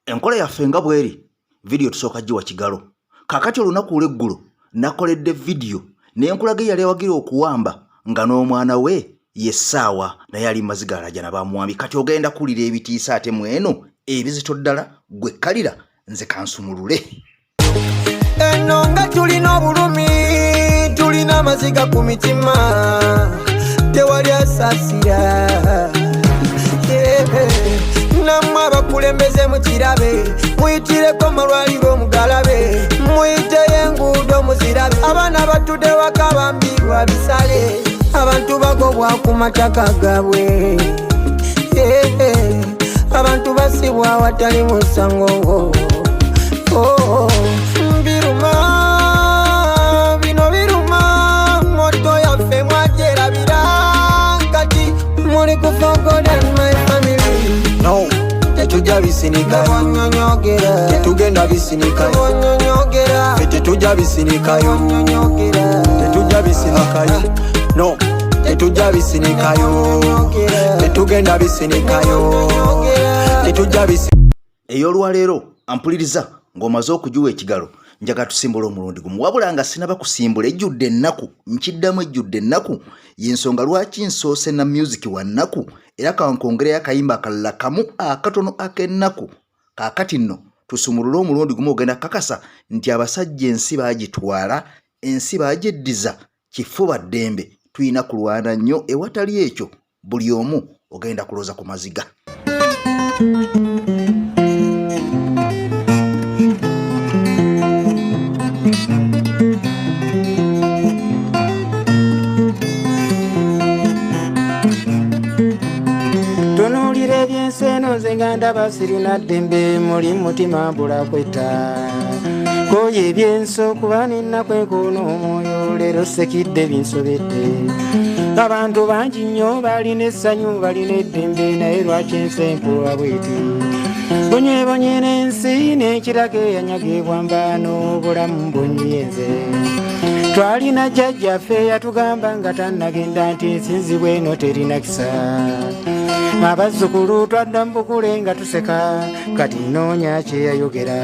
Enkola yaffe nga bweri video tusooka giwa Kigalo. Kakati olunaku olw'eggulo nakoledde video naye enkulaga yali awagira okuwamba nga n'omwana we yessaawa naye ali maziga alajana bamuwambi. Kati ogenda kulira ebitiisa ate mweno ebizito ddala gwe kalira nze kansumulule. Eno nga tulina obulumi tulina amaziga ku mitima tewali asasira namwe abakulembeze mukirabe muyitireko malwaliro omugalabe muyiteye enguudo muzirabe abaana batudde waka bambirwa bisale abantu bagobwa ku mataka gaabwe abantu basibwa awatali musango biruma bino biruma moto yaffe mwajerabira kati muli kufogoda my family no tetuja bisinika nyonyogera tetugenda bisinika nyonyogera tetuja bisinika nyonyogera tetuja bisinika no tetuja bisinika tetugenda bisinika tetuja bisinika ey'olwaleero ampuliriza ng'omaze okujuwa Ekigalo njaga tusimbula omulundi gumu wabula nga sinaba kusimbula ejjudde ennaku nkiddamu ejjudde ennaku y'ensonga lwaki nsoose na music wa nnaku era kankongerayo akayimba akalala kamu akatono ak'ennaku kaakati nno tusumulule omulundi gumu ogenda kakasa nti abasajja ensi baagitwala ensi baagyeddiza kifuba ddembe tuyina kulwana nnyo ewatali ekyo buli omu ogenda kuloza ku maziga. Tunulire ebyenseno zenganda basirina ddembe muli mutima mbula kwetta koye ebyenso kuba nina kwekoona omwoyo leero sekidde binsobedde abantu bangi nnyo balina essanyu balina eddembe naye lwaki ensempuwa bweti bonyeebonye n'ensi n'ekiraga eyanyagibwa mbaano obulamu mbonyiyenze twalina jjajjaffe yatugamba nga tannagenda nti nsinzibwa eno terina kisa abazzukulu twadda mbukule nga tuseka kati noonya kyeyayogera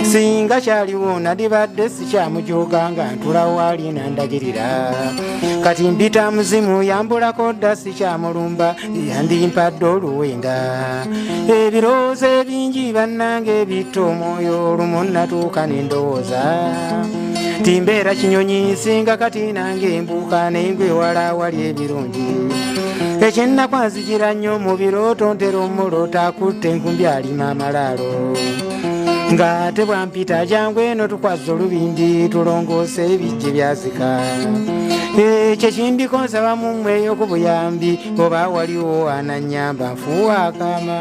singa kyaliwo nadibadde sikyamujuuga nga ntula waali nandagirira kati mbita muzimu yambulako dda sikyamulumba yandimpadde oluwenda ebirowoozo ebingi bannange ebitta omwoyo olumu natuuka n'endowooza timbeera kinyonyi nsinga kati nange embuuka nengwe wala wali ebirungi ekyenakwanzijira nnyo mu birooto ntera omulota akutte enkumbi alima amalaalo nga ate bwampita jangu eno tukwaza olubindi tulongoose ebijje byazika ekyo kindikoonsaba mumweyo ku buyambi oba waliwo ananyamba nfuwa akama.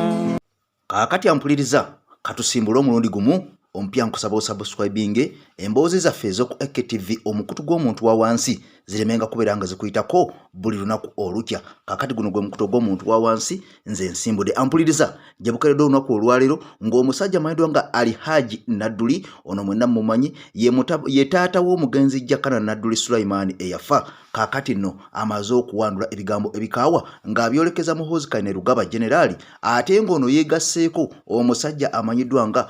Kaakati ampuliriza katusimbule omulundi gumu ompya nkusaba osubscribinge emboozi zaffe ez'oku AKTV omukutu gw'omuntu wa wansi ziremenga kubeera nga zikuyitako buli lunaku olukya. Kaakati guno gwe mukutu gw'omuntu wa wansi nze nsimbudde ampuliriza jabukeredde olunaku olwaleero ng'omusajja mayindwa nga Alhaji Nadduli ono mwenna mumanyi ye taata w'omugenzi Jakana Nadduli Sulaiman eyafa. Kaakati nno amaze okuwandula ebigambo ebikaawa ng'abyolekeza Muhoozi Kainerugaba generali ate ng'ono yeegasseeko omusajja amanyiddwa nga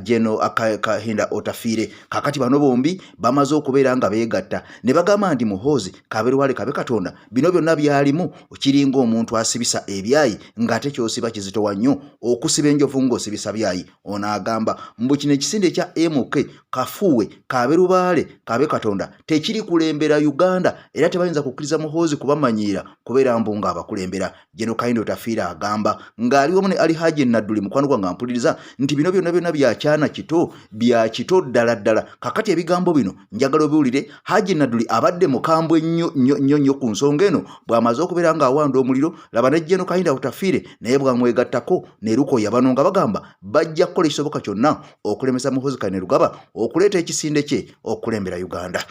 Geno Kahinda Otafiire. Kaakati bano bombi bamaze okubeera nga beegatta ne bagamba nti Muhoozi kabeerwale kabe Katonda bino byonna byalimu kiringa omuntu asibisa ebyayi ng'ate kyosiba kizitowa nnyo okusiba enjovu ng'osibisa byayi. Ono agamba mbu kino ekisinde ekya MK kafuuwe kabeerubaale kabe Katonda tekiri kulembera Uganda era tebayinza kukkiriza Muhoozi kubamanyiira kubeera mbu ng'abakulembera. Geno Kahinda Otafiire agamba ng'ali wamu ne Alhaji Nadduli mukwano gwange ampuliriza nti bino byonna byakyana kito bya kito ddala ddala. Kakati ebigambo bino njagala obiwulire. Haji Nadduli abadde mukambwe nnyo ku nsonga eno bw'amaze okubeera ng'awanda omuliro laba ne Geno Kahinda Otafiire naye bwamwegattako ne Lukoya bano nga bagamba bajja kukola ekisoboka kyonna okulemesa Muhoozi Kainerugaba okuleeta ekisinde kye okulembera Uganda.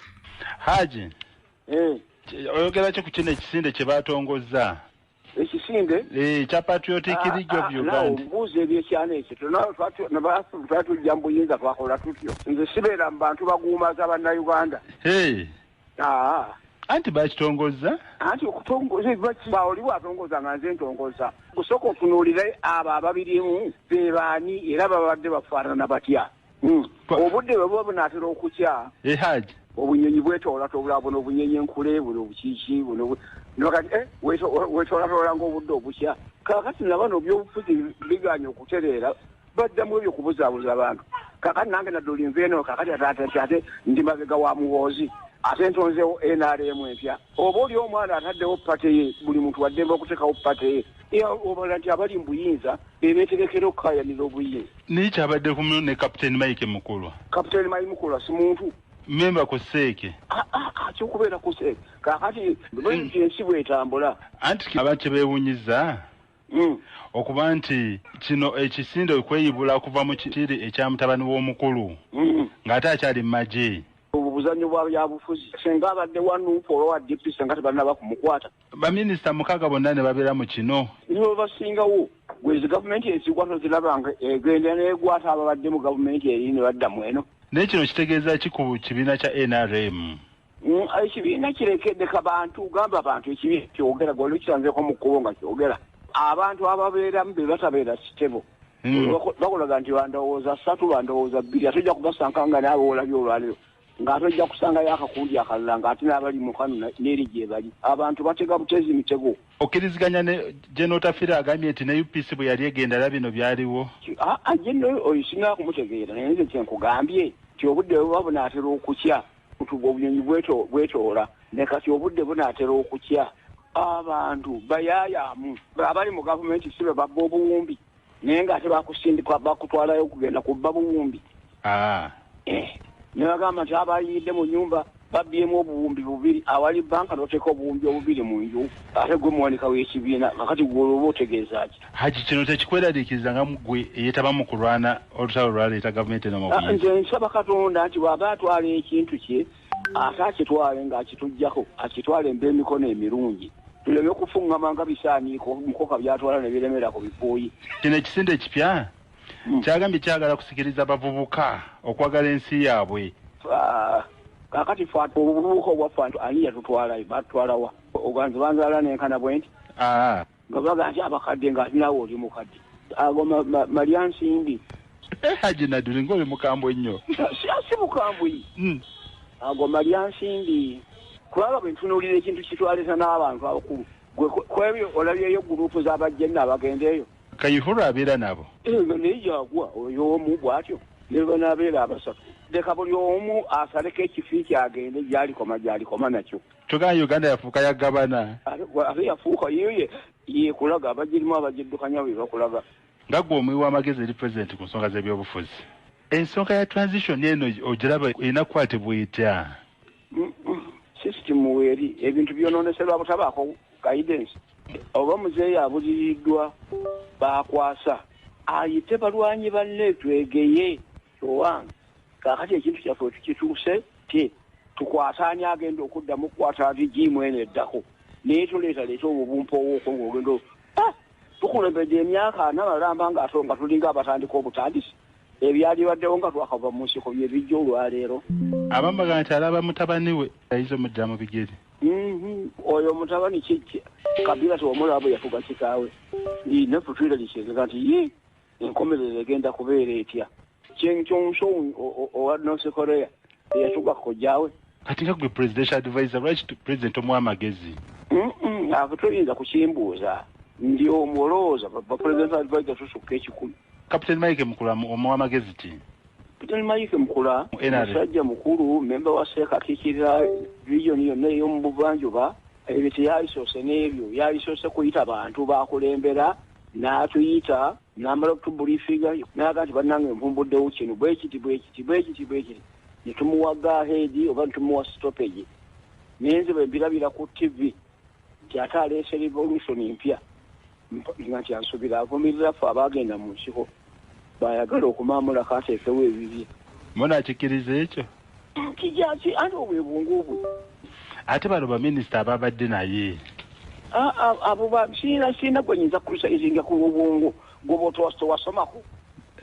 Haji oyogera ki ku kino ekisinde kye baatongozza? Ekisinde kya Patriotic League of Uganda. Mbuuza ebyekyana ekyo twatujja mu buyinza twakola tutyo. Nze sibeera mu bantu baguumaza bannayuganda. anti bakitongoza anti okutongoza baoli bwatongoza nga nze ntongoza kusooka otunuulire abo ababirimu be baani era babadde bafaanana batya obudde bwe buba bunaatera okukya Haji obunyonyi bwetoola tobula buno obunyonyi enkule buno obukiiki buno nakati wetoolatoola ng'obudde obukya kakati nabano byobufuzi biganye okutereera baddamu ebyo kubuzaabuza abantu kakati nange nadduli nveeno kakati ate ndi mabega wa Muhoozi ate ntonzewo NRM empya oba oli omwana ataddewo pate ye buli muntu waddemba okuteekawo pate ye obala nti abali mu buyinza bebeeterekera okukaayanira obuyinza naye kyabadde kumu ne kapiteeni Mike Mukulwa si muntu memba ku Seeke kyokubeera ku Seeke kakati ensi bwetambula anti abantu kyebewunyiza okuba nti kino ekisinde okweyibula kuva mu kiri ekya mutabani w'omukulu ng'ate akyali mu magye obuzannyo bwa byabufuzi senga abadde wanuupu olwa DP senga tebalina kumukwata baminisita 6 bonna ne babeera mu kino nibo basingawo gwezi gavumenti esigwato zirabanga egenda neegwata ababadde mu gavumenti eri ne badda mu eno naye kino kitegeeza ki ku kibiina kya NRM ekibiina kirekeddeka bantu gamba abantu ekibiina kyogera gwali kisanzeeko mu kkubo nga kyogera abantu ababeeramu be batabeera kitebo bakulaga nti bandowooza 3 bandowooza 2 atojja kubasankanga naawe olabye olwaliro ng'atojja kusangayo akakundi akalala ng'ate n'abali mu kano n'eri gye bali abantu batega butezi mitego okkiriziganya ne General Tafira agambye nti ne UPC bwe yali egenda era bino byaliwo General oyo singa kumutegeera naye nze kyenkugambye nti obudde buba bunaatera okukya kutuga obunyonyi bwetoola ne kati obudde bunaatera okukya abantu bayaayamu abali mu gavumenti si be babba obuwumbi naye ng'ate bakusindika bakutwalayo okugenda kubba buwumbi ne bagamba nti abayidde mu nyumba babbyemu obuwumbi 2 awali banka n'oteeka obuwumbi 2 mu nju ate gwe muwanikawo ekibiina kakati gwolwoba otegeeza ki Haji kino tekikweraliikiriza nga gwe eyeetaba mu kulwana olutalo lwaleeta gavumenti eno mu buyinza nze nsaba Katonda nti bw'aba atwala ekintu kye ate akitwale ng'akituggyako akitwale mbe emikono emirungi tuleme kufuŋŋama nga bisaaniiko mukoka byatwala ne biremera ku bifuuyi kino ekisinde ekipya kyagambye kyagala kusikiriza abavubuka okwagala ensi yaabwe kakati obuvubuka obwaffe ani yatutwalayo batutwalawa oganze banzaala nenkana bwe nti nga baga nti abakadde ng'atinawo oli mukadde ago Malya Nsimbi Haji Naduli ng'oli mukambwe nnyo si mukambwe ago Malya Nsimbi kulaba bwe ntunuulira ekintu kitwalisa n'abantu abakulu kwebyo olabyeyo gurupu z'abajjenna abagendeeyo Kayihura abeera nabo naye jagwa oyo omu bw'atyo ne banaabeera 3 leka buli omu asaleko ekifi kyagende gy'alikoma nakyo tugamba Uganda yafuuka yagabana ate yafuuka yekulaga abagirimu abagiddukanya bwe bakulaga nga gwe omuwi w'amagezi eri pulezidenti ku nsonga z'ebyobufuzi ensonga ya transition eno ogiraba erina kukwatibwa etya sisitimu weeri ebintu byonooneserwa butabaako guidance oba muzeeyi abuliriddwa bakwasa ayite balwanyi banne twegeye owange kakati ekintu kyaffe tukituuse ti tukwataani agenda okuddamu kukwata rigimu eno eddako naye tuleeta obubumpa owoko ng'ogenda tukulembedde emyaka 4 malamba nga tulinga abatandika obutandisi ebyalibaddewo nga twakava mu nsiko bye bijja olwaleero abambaga nti alaba mutabani we yayiza omuddira mu bigere oyo mutabani kijja Kabila tiwamulaba bwe yafuga kitaawe naffe twiraliikiriza nti enkomerero egenda kubeera etya kyonso owa North Korea eyatuga kojjaawe kati nga gwe presidential advisor lwaki president omuwa amagezi ave toyinza kukimbuuza ndi omulowooza presidential advisor tusukka 10 Captain Mike Mukula omuwa amagezi ti Captain Mike Mukula musajja mukulu memba wa SEEK akiikirira region yonna ey'omu buvanjuba ebyo teyabisoose n'ebyo yabisoose kuyita bantu bakulembera n'atuyita n'amala okutubuliifinga n'aga nti bannange nvumbuddewo kino bwekiti ne tumuwa gaheedi oba ne tumuwa stoppage naye nze bwe mbirabira ku TV nti ate aleese revolution empya nga nti ansubira avumirira ffe abaagenda mu nsiko bayagala okumaamulako ateekewo ebibye munakikkiriza ekyo kijaki anti obwebungu obwe ate bano baminisita ababadde naye abo sirina gwenyinza kulusaizinga ku bwongo gwoba towasomako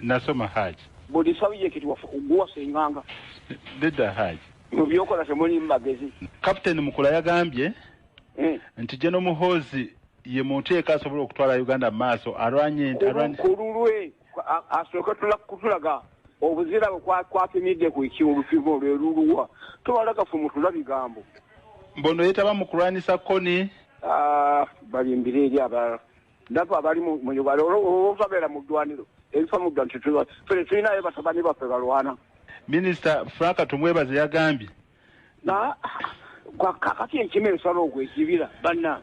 nasoma Haji buli sabjekiti guwasenganga nedda Haji mu byokola temuli magezi. Captain Mukula yagambye nti General Muhoozi ye muntu asobola okutwala Uganda maaso alwanye kululwe asooka kutulaga obuzira kwapimidde ku ekiwulufigo lweruluwa tubalaga fu mutula bigambo mbono yetaba mu kulwanyisa koni balimbire eri abalala ndaba abali mu Uganda olwobabeera mu ddwaniro ebifa mu ddwaniro tulinayo batabani baffe balwana. Minisita Frank tumwebaze yagambye kakati enkima ensala ogwo ekibira banna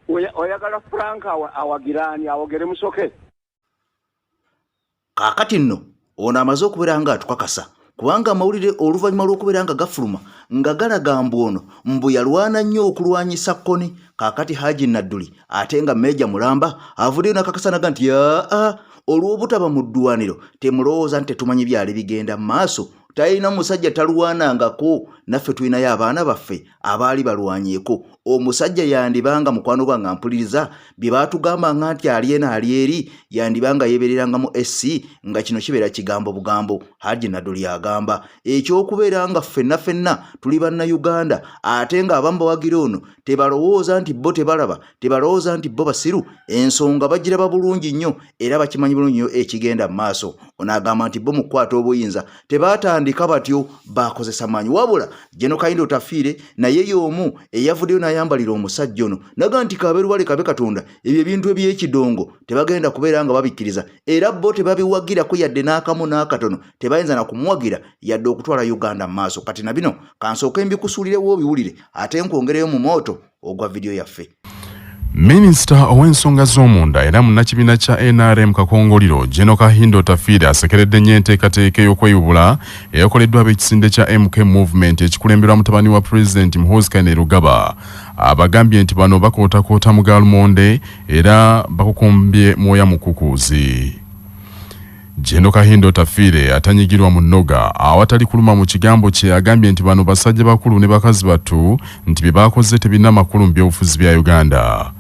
oyagala Frank awagirani awogere musoke kakati nno ono amaze okubeera nga atukakasa kubanga amawulire oluvannyuma lw'okubeera nga gafuluma nga galaga mbu ono mbu yalwana nnyo okulwanyisa koni kakati Haji Nadduli ate nga Meja Mulamba avuddeyo nakakasanaga nti olw'obutaba mu ddwaniro temulowooza nti tetumanyi byali bigenda mu maaso talina musajja talwanangako naffe tulinayo abaana baffe abaali balwanyeeko omusajja yandibanga mukwano gwange ampuliriza bye baatugambanga nti alyena alyeri yandibanga yeebeererangamu SC nga kino kibeera kigambo bugambo. Haji Nadduli agamba ekyokubeera nga ffenna tuli bannayuganda ate nga abamu bawagira ono tebalowooza nti bo tebalaba tebalowooza nti bo basiru ensonga bagiraba bulungi nnyo era bakimanyi bulungi nnyo ekigenda mu maaso. Ono agamba nti bo mu kukwata obuyinza tebaatandika batyo bakozesa maanyi wabula Jeno Kayindo tafiire naye y'omu eyavuddeyo n'ayambalira omusajja ono naga nti kabeeruwale kabe Katonda ebyo ebintu eby'ekidongo tebagenda kubeera nga babikkiriza era bo tebabiwagirako yadde n'akamu n'akatono tebayinza na kumuwagira yadde okutwala Uganda mu maaso. Kati na bino kansooke mbikusuulirewo obiwulire ate nkwongereyo mu mooto ogwa vidiyo yaffe. Minisita ow'ensonga z'omunda era munnakibiina kya NRM Kakongoliro Jeno Kahindo Tafiire asekeredde nnyo enteekateeka ey'okweyubula eyakoleddwa ab'ekisinde kya MK Movement ekikulemberwa mutabani wa Pulezidenti Muhoozi Kainerugaba. Abagambye nti bano bakootakoota mu Gaalmonde era bakukumbye mwoya mukukuuzi. Jeno Kahindo Tafiire atanyigirwa mu nnoga awatali kuluma mu kigambo kye agambye nti bano basajja bakulu ne bakazi battu nti bye baakoze tebirina makulu mu byobufuzi bya Uganda.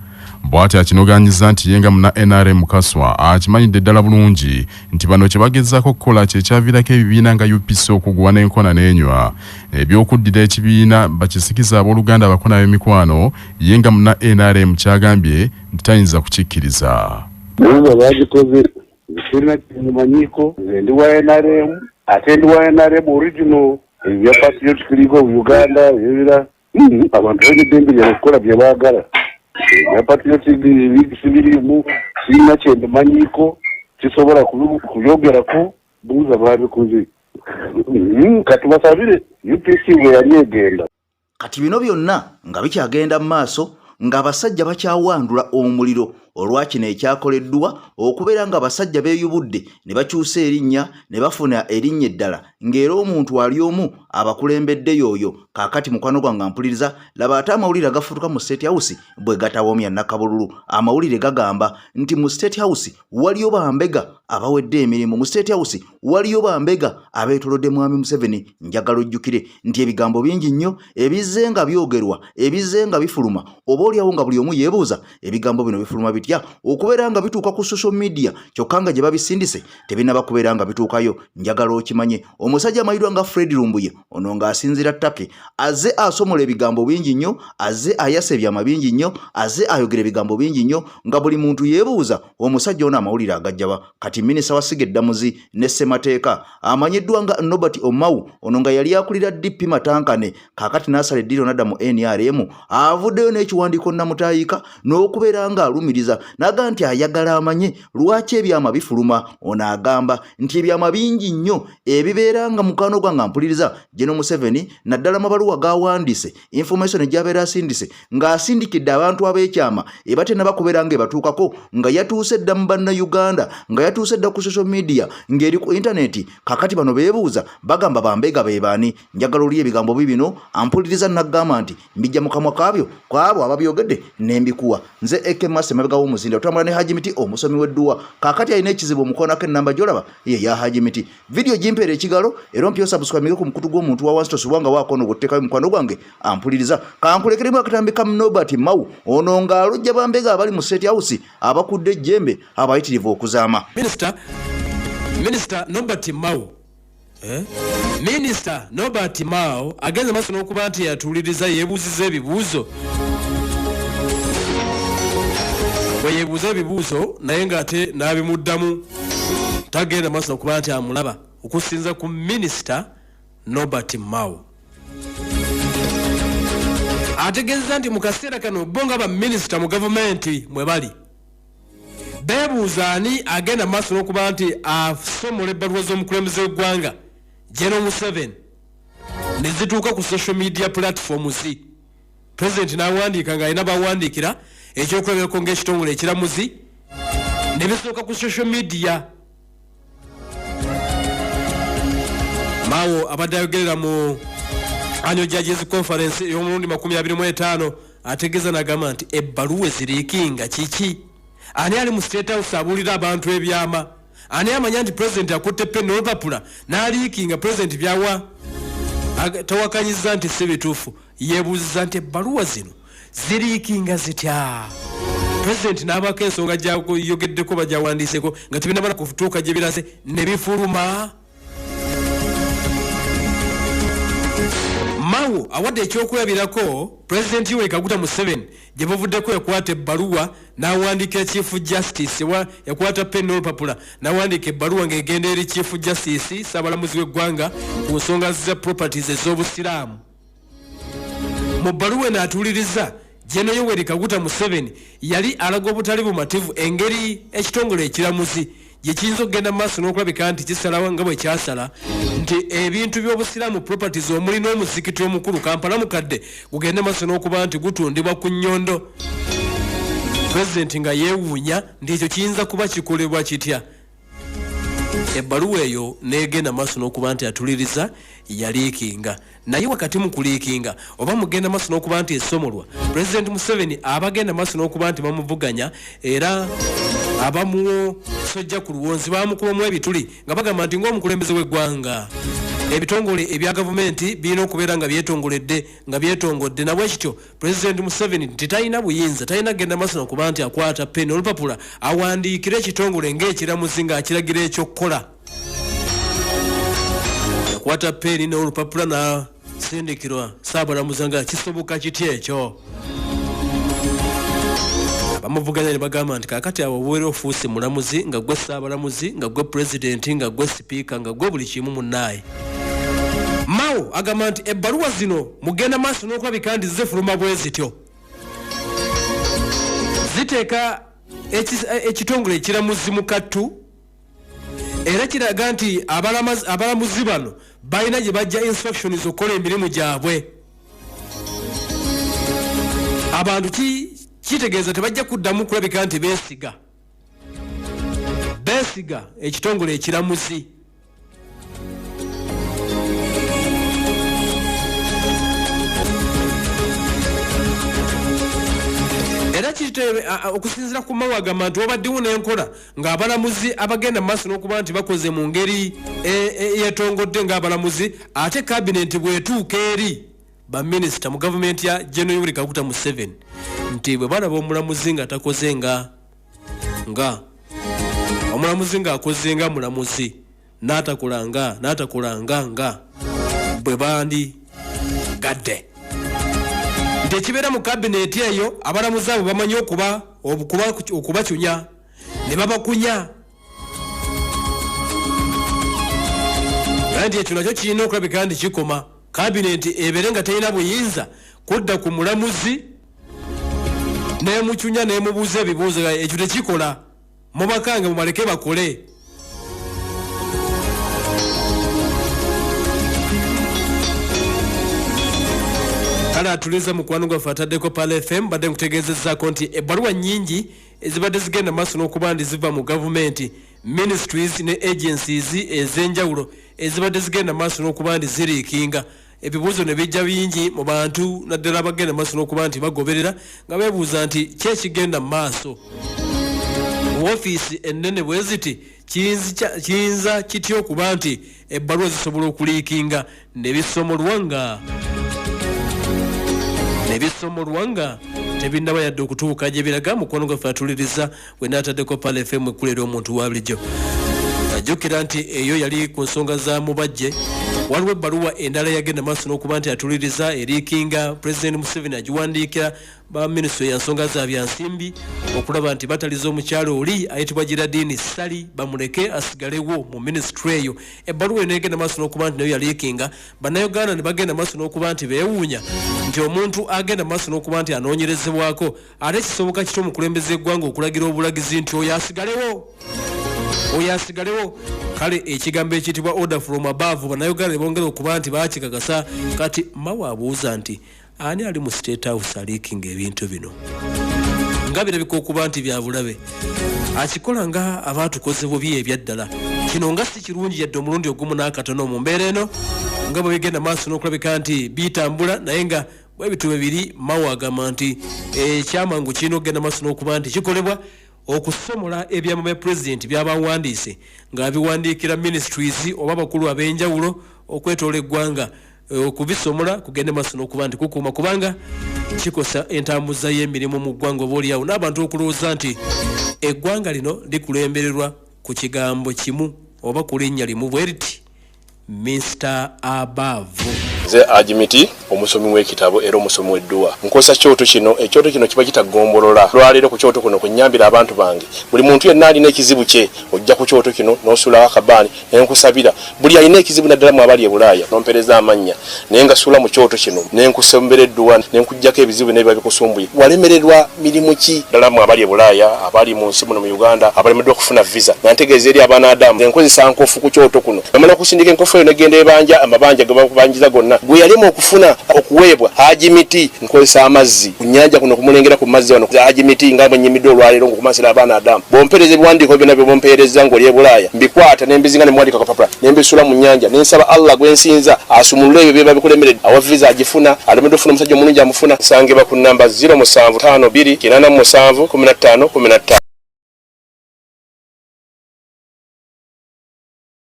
Bw'ati akinoganyiza nti yenga muna NRM Kaswa akimanyidde ddala bulungi nti bano kye bagezaako okukola kye kyaviirako ebibiina nga UPC okuguwa n'enkona n'enywa ebyokuddira ekibiina bakisikiza abooluganda abakona b'emikwano yenga muna NRM kyagambye nti tayinza kukikkiriza. Sina kimanyiko ndi wa NRM ate ndi wa NRM original ya patriotic league of Uganda yera abantu b'eddembe lyakola bye baagala ya patriotic league sibirimu sina kyende manyiko kisobola kuyogerako buuza babikoze kati basabire UPC we yali egenda. Kati bino byonna nga bikyagenda mu maaso nga abasajja bakyawandula omuliro olwakino ekyakoleddwa okubeera nga abasajja beeyubudde ne bakyusa erinnya ne bafuna erinnya eddala ng'era omuntu ali omu abakulembedde y'oyo. Kaakati mukwano gwange ampuliriza laba ate amawulire agafutuka mu State House bwe gatawoomya Nakabululu. Amawulire gagamba nti mu State House waliyo bambega abawedde emirimu, mu State House waliyo bambega abeetolodde Mwami Museveni. Njagala ojjukire nti ebigambo bingi nnyo ebizze nga byogerwa ebizze nga bifuluma oba oliawo nga buli omu yeebuuza ebigambo bino bifuluma bitya okubeera nga bituuka ku social media kyokka nga gye babisindise tebinaba kubeera nga bituukayo. Njagala okimanye omusajja amayirwa nga Fred Lumbuye ono ng'asinzira ttake azze asomola ebigambo bingi nnyo azze ayasa ebyama bingi nnyo azze ayogera ebigambo bingi nnyo nga buli muntu yeebuuza omusajja ono amawulire agajjaba. Kati minisita wa Sigeddamuzi ne Ssemateeka amanyiddwa nga Nobert Omau ono nga yali akulira DP Matankane kaakati n'asala eddiiro n'adda mu NRM avuddeyo n'ekiwandiiko nnamutayiika n'okubeera nga alumiriza naga nti ayagala amanye lwaki ebyama bifuluma. Ono agamba nti ebyama bingi nnyo ebibeera nga mukwano gwange ampuliriza Jeno Museveni naddala mabaluwa gawandiise information ejyabeera asindise ng'asindikidde abantu ab'ekyama ebatena bakubeera nga ebatuukako nga yatuuse dda mu bannayuganda nga yatuuse dda ku social media ng'eri ku intaneti. Kakati bano beebuuza bagamba bambega beebaani. Njagala oli ebigambo bibino ampuliriza nagamba nti mbijja mu kamwa kaabyo kwabo ababyogedde nembikuwa. Nze ekemase mabega w'omuzinda otambula ne Haji Miti omusomi w'edduwa. Kakati alina ekizibu omukoonako ennamba gy'olaba ye ya Haji Miti. Video jimpeera ekigalo era ompyo subscribe ku mukutu gw'omuntu wa wansi tosubwanga waakono gwoteekayo mukwano gwange ampuliriza. Kankulekeremu akatambi ka Nobert Mau ono ng'alujja bambega abali mu State House abakudde ejjembe abayitirivu okuzaama. Minister Nobert Mau Minister Nobert Mao agenze maaso n'okuba nti yatuuliriza yeebuuziza ebibuuzo bwe yeebuuza ebibuuzo naye ng'ate n'abimuddamu tagenda maaso n'okuba nti amulaba okusinza ku Minister Nobert Mao. Ategeeza nti mu kaseera kano bo nga baminisita mu gavumenti mwe bali beebuuza ani agenda maaso n'okuba nti asomola ebbaluwa z'omukulembeze w'eggwanga General Museveni ne zituuka ku social media platforms. President n'awandiika ng'alina bawandiikira ekyokulabirako ng'ekitongole ekiramuzi ne bisooka ku social media. Mao abadde ayogerera mu annual judges conference y'omulundi 25 ategeeza n'agamba nti ebbaluwa eziriikinga kiki? Ani ali mu State House abuulira abantu ebyama? Ani amanya nti president akutte pen n'olupapula n'aliikinga president byawa? Tawakanyiza nti si bituufu. Yeebuuziza nti ebbaluwa zino ziriikinga zitya? President n'abaako ensonga gy'ayogeddeko bagyawandiiseko nga tebinabala kutuuka gye biraze ne bifuluma. Mao awadde ekyokulabirako President Yoweri Kaguta Museveni gye bavuddeko yakwata ebbaluwa n'awandiika Chief Justice yakwata pen n'olupapula n'awandiika ebbaluwa ng'egenda eri Chief Justice Ssaabalamuzi w'eggwanga ku nsonga za properties ez'obusiraamu. Mu bbaluwa eno atuuliriza General Yoweri Kaguta Museveni yali alaga obutali bumativu engeri ekitongole ekiramuzi gye kiyinza okugenda maaso n'okulabika nti kisalawo nga bwe kyasala nti ebintu by'obusiraamu properties omuli n'omuzikiti omukulu Kampala mukadde gugende maaso n'okuba nti gutundibwa ku nnyondo. President nga yeewuunya nti ekyo kiyinza kuba kikolebwa kitya. Ebbaluwa eyo n'egenda maaso n'okuba nti atuliriza yaliikinga. Naye wakati mu kuliikinga oba mugenda maaso n'okuba nti esomolwa President Museveni abagenda maaso n'okuba nti bamuvuganya era abamu sojja ku luwonzi bamukubamu ebituli nga bagamba nti ng'omukulembeze w'eggwanga ebitongole ebya gavumenti birina okubeera nga byetongodde nabwe kityo President Museveni nti talina buyinza talina genda maaso n'okuba nti akwata pen olupapula awandiikire ekitongole ng'ekiramuzi ng'akiragira ekyokukola. Yakwata pen n'olupapula n'asindikirwa Ssaabalamuzi nga kisoboka kitya ekyo. Abamuvuganya ne bagamba nti kaakati awo obuwera ofuuse mulamuzi nga gwe Ssaabalamuzi nga gwe President nga gwe Sipiika nga gwe buli kimu munnaaye. Mao agamba nti ebbaluwa zino mugenda maaso n'okulabika nti zifuluma bwe zityo. Ziteeka ekitongole ekiramuzi mu kattu era kiraga nti abalamuzi bano balina gye bajja instructions okukola emirimu gyabwe. Abantu kitegeeza tebajja kuddamu kulabika nti beesiga ekitongole ekiramuzi. Era okusinziira ku Mao agamba nti wabaddewo n'enkola ng'abalamuzi abagenda mu maaso n'okuba nti bakoze mu ngeri yeetongodde ng'abalamuzi ate kabinenti bw'etuuka eri baminisita mu gavumenti ya General Yoweri Kaguta Museveni nti bwe balaba omulamuzi nga takoze nga omulamuzi ng'akoze nga mulamuzi n'atakolanga bwe bandi gadde nti ekibeera mu kabineti eyo abalamuzi abo bamanyi okubakyunya ne babakunya. Nti ekyo nakyo kirina okulabika nti kikoma kabineti ebeere nga talina buyinza kudda ku mulamuzi nemukyunya nemubuuza ebibuuzo ekyo tekikola. Mubakange mubaleke bakole. Kale atuliza mukwano gwaffe ataddeko Pala FM badde nkutegeezezzaako nti ebbaluwa nnyingi ezibadde zigenda maaso n'okuba nti ziva mu gavumenti ministries ne agencies ez'enjawulo ezibadde zigenda maaso n'okuba nti ziriikinga. Ebibuuzo ne bijja bingi mu bantu naddala abagenda maaso n'okuba nti bagoberera nga beebuuza nti ki ekigenda mu maaso. Woofiisi ennene bwe ziti kiyinza kitya okuba nti ebbaluwa zisobola okuliikinga ne bisomolwa nga tebinnaba yadde okutuuka gye biraga. Mukono gwaffe atuliriza we n'ataddeko Pala FM ekkulera omuntu wa bulijjo. jjukira nti eyo yali ku nsonga za mubajje. Waliwo ebbaluwa endala yagenda maaso n'okuba nti atuliriza eriikinga President Museveni agiwandiikira ba minisitule ya nsonga za byansimbi okulaba nti bataliza omukyalo oli ayitibwa Giradiini Sali bamuleke asigalewo mu minisitule eyo. Ebbaluwa eno egenda maaso n'okuba nti nayo yaliikinga. Bannayuganda ne bagenda maaso n'okuba nti beewuunya nti omuntu agenda maaso n'okuba nti anoonyerezebwako ate kisoboka kitya omukulembeze eggwanga okulagira obulagizi nti oyo asigalewo. Kale ekigambo ekiyitibwa order from above bannayuganda ne bongera okuba nti baakikakasa. Kati mawe abuuza nti ani ali mu State House aliikinga ebintu bino nga birabika okuba nti byabulabe akikola nga abaatukoze bubi ebyaddala. Kino nga si kirungi yadde omulundi ogumu n'akatono mu mbeera eno nga bwe bigenda maaso n'okulabika nti bitambula naye nga bwe bitu bibiri mawe agamba nti ekyamangu kirina okugenda maaso n'okuba nti kikolebwa okusomola ebyama bya pulezidenti by'abawandiise ng'abiwandiikira ministries oba bakulu ab'enjawulo okwetoola eggwanga okubisomola kugende maaso n'okuba nti kukuuma kubanga kikosa entambuza y'emirimu mu ggwanga oba oliawo n'abantu okulowooza nti eggwanga lino likulembererwa ku kigambo kimu oba ku linnya limu bwe riti Mr. Above. Nze Agimiti omusomi w'ekitabo era omusomi w'edduwa. Nkozesa ekyoto kino kiba kitagombolola. Lwaleero ku kyoto kuno kunnyambira abantu bange. Buli muntu yenna alina ekizibu kye ojja ku kyoto kino n'osulawo akabaani ne nkusabira. Buli alina ekizibu naddala mu abali e Bulaaya nompereza amannya naye nga sula mu kyoto kino ne nkusembera edduwa ne nkuggyako ebizibu n'ebiba bikusumbuye. Walemererwa mirimu ki ddala mu abali e Bulaaya abali mu nsi muno mu Uganda abalemeddwa okufuna visa. Nantegeeza eri abaana Adamu nkozesa nkofu ku kyoto kuno. Namala okusindika enkofu eyo negenda ebanja amabanja ge bakubanjiza gonna. Gwe yalimu okufuna okuweebwa Agimiti nkozesa amazzi ku nnyanja kuno kumulengera ku mazzi wano Agimiti nga bwenyimidde olwaleero ngokumasira abaana Adamu bompereza ebiwandiiko byonna bye bompereza ng'oli e Bulaaya mbikwata ne mbizinga ne muwandika kapapula ne mbisula mu nnyanja ne nsaba Allah gwe nsinza asumulule ebyo byeba bikulemeredde awa visa agifuna alemedde okufuna omusajja omulungi amufuna nsangibwa ku nnamba 07528771515.